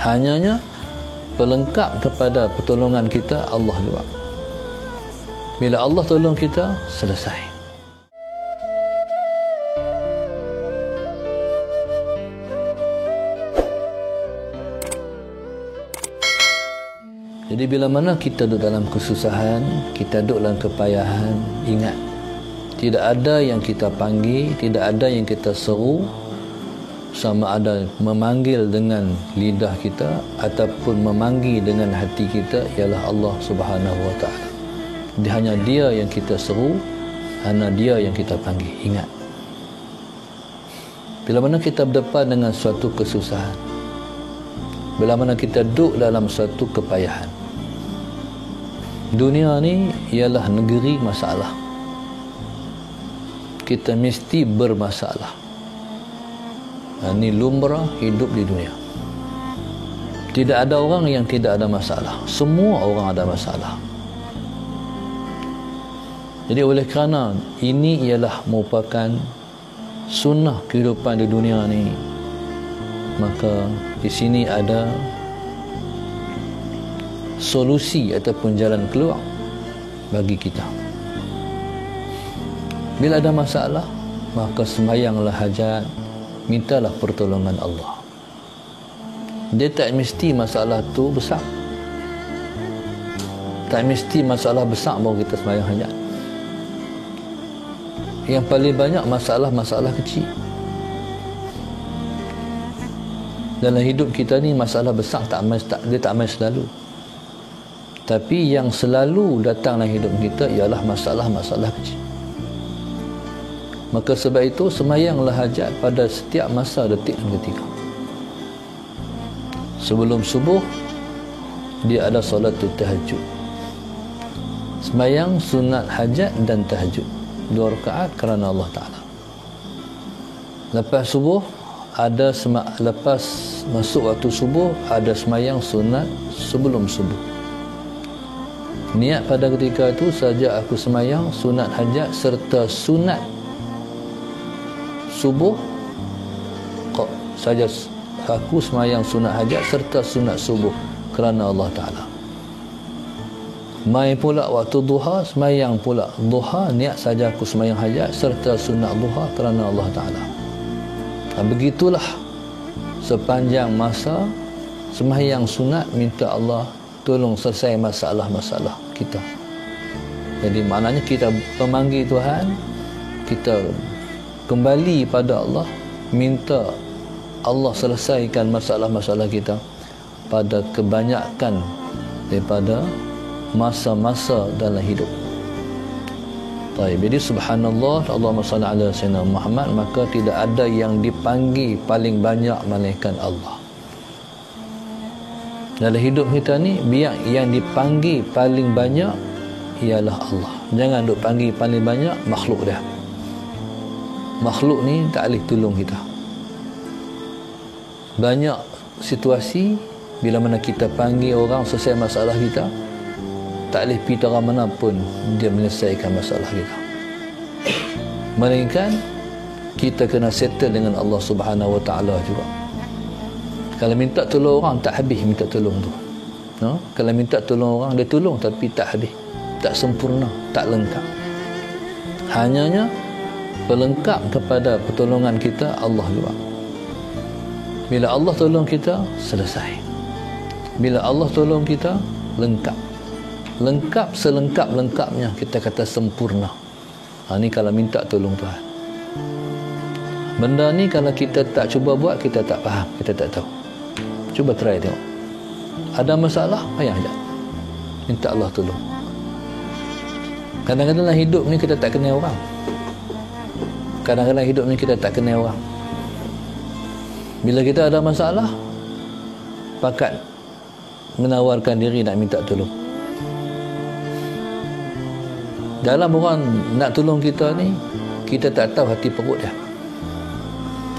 Hanyanya pelengkap kepada pertolongan kita Allah juga. Bila Allah tolong kita, selesai. Jadi bila mana kita duduk dalam kesusahan, kita duduk dalam kepayahan, ingat, tidak ada yang kita panggil, tidak ada yang kita seru, sama ada memanggil dengan lidah kita ataupun memanggil dengan hati kita, ialah Allah Subhanahu wa ta'ala. Hanya Dia yang kita seru, hanya Dia yang kita panggil. Ingat, bila mana kita berdepan dengan suatu kesusahan, bila mana kita duduk dalam suatu kepayahan, dunia ni ialah negeri masalah. Kita mesti bermasalah. Ini lumrah hidup di dunia. Tidak ada orang yang tidak ada masalah. Semua orang ada masalah. Jadi oleh kerana ini ialah merupakan sunnah kehidupan di dunia ni, maka di sini ada solusi ataupun jalan keluar bagi kita. Bila ada masalah, maka sembahyanglah hajat, mintalah pertolongan Allah. Dia tak mesti masalah tu besar. Tak mesti masalah besar baru kita sembahyang hajat. Yang paling banyak masalah kecil. Dalam hidup kita ni masalah besar dia tak main selalu. Tapi yang selalu datang dalam hidup kita ialah masalah-masalah kecil. Maka sebab itu sembahyanglah hajat pada setiap masa, detik dan ketika. Sebelum subuh dia ada solatul tahajud. Sembahyang sunat hajat dan tahajud, 2 rakaat kerana Allah Ta'ala. Lepas subuh lepas masuk waktu subuh ada sembahyang sunat sebelum subuh. Niat pada ketika itu saja aku sembahyang sunat hajat serta sunat subuh, kok saja aku sembahyang sunat hajat serta sunat subuh kerana Allah Ta'ala. Mai pula waktu duha, sembahyang pula duha, niat saja aku sembahyang hajat serta sunat duha kerana Allah Ta'ala. Begitulah sepanjang masa sembahyang sunat, minta Allah tolong selesai masalah-masalah kita. Jadi maknanya kita memanggil Tuhan, kita kembali pada Allah, minta Allah selesaikan masalah-masalah kita pada kebanyakan daripada masa-masa dalam hidup. Baik, jadi subhanallah, Allahumma salli ala sayyidina Muhammad, maka tidak ada yang dipanggil paling banyak melainkan Allah. Dalam hidup kita ni, biar yang dipanggil paling banyak ialah Allah. Jangan duk panggil paling banyak makhluk dia. Makhluk ni tak boleh tolong kita. Banyak situasi bila mana kita panggil orang selesai masalah kita, tak boleh pergi orang mana pun dia menyelesaikan masalah kita. Melainkan kita kena settle dengan Allah Subhanahu wa ta'ala juga. Kalau minta tolong orang tak habis minta tolong tu. Kalau minta tolong orang dia tolong tapi tak habis, tak sempurna, tak lengkap. Hanyanya pelengkap kepada pertolongan kita Allah juga. Bila Allah tolong kita, selesai. Bila Allah tolong kita, lengkap. Lengkap selengkap-lengkapnya, kita kata sempurna. Ni kalau minta tolong Tuhan. Benda ni kalau kita tak cuba buat, kita tak faham, kita tak tahu. Cuba try tengok. Ada masalah, payah aja. Minta Allah tolong. Kadang-kadang dalam hidup ni kita tak kenal orang. Kadang-kadang hidup ni kita tak kenal orang. Bila kita ada masalah, pakat menawarkan diri nak minta tolong. Dalam orang nak tolong kita ni, kita tak tahu hati perut dia.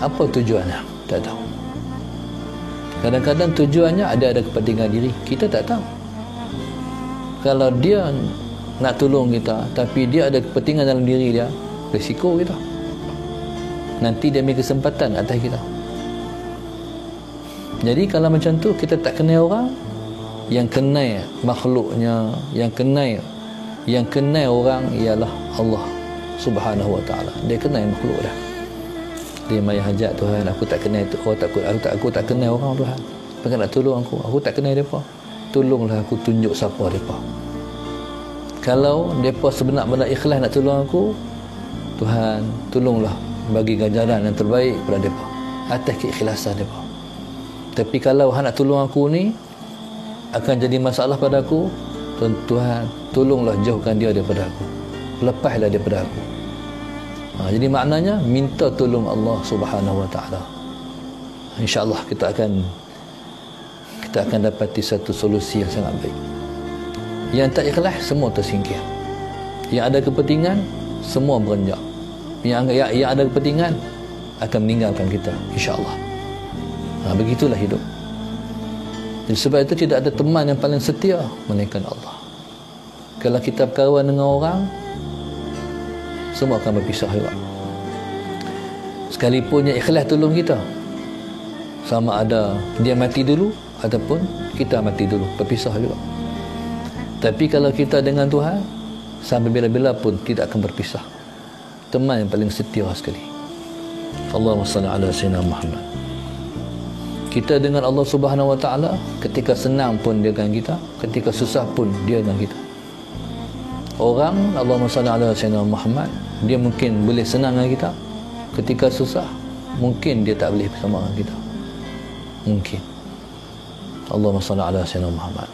Apa tujuannya? Tak tahu. Kadang-kadang tujuannya ada kepentingan diri. Kita tak tahu. Kalau dia nak tolong kita, tapi dia ada kepentingan dalam diri dia, risiko kita. Nanti dia ambil kesempatan atas kita. Jadi kalau macam tu kita tak kenal orang, yang kenal makhluknya, yang kenal orang ialah Allah Subhanahu wa ta'ala. Dia kenal makhluk dah. Dia mai hajat, Tuhan aku tak kenal tu, aku tak kenal orang, Tuhan. Pengen nak tolong aku tak kenal depa. Tolonglah aku tunjuk siapa depa. Kalau depa sebenar-benar ikhlas nak tolong aku, Tuhan tolonglah bagi ganjaran yang terbaik kepada depa atas keikhlasan depa. Tapi kalau hang nak tolong aku ni akan jadi masalah pada aku, Tuhan tolonglah jauhkan dia daripada aku, lepaslah daripada aku. Jadi maknanya minta tolong Allah Subhanahu wa ta'ala. InsyaAllah kita akan dapati satu solusi yang sangat baik. Yang tak ikhlas semua tersingkir. Yang ada kepentingan semua berenjak. Yang ada kepentingan akan meninggalkan kita, insya-Allah. Begitulah hidup. Jadi sebab itu tidak ada teman yang paling setia melainkan Allah. Kalau kita berkawan dengan orang, semua akan berpisah juga. Sekalipun yang ikhlas tolong kita, sama ada dia mati dulu ataupun kita mati dulu, berpisah juga. Tapi kalau kita dengan Tuhan, sampai bila-bila pun tidak akan berpisah. Teman yang paling setia sekali. Allahumma salli ala sayyidina Muhammad. Kita dengan Allah Subhanahu wa ta'ala, ketika senang pun dia dengan kita, ketika susah pun dia dengan kita. Orang, Allahumma salli ala sayyidina Muhammad, dia mungkin boleh senang dengan kita, ketika susah mungkin dia tak boleh bersama dengan kita. Mungkin. Allahumma salli ala sayyidina Muhammad.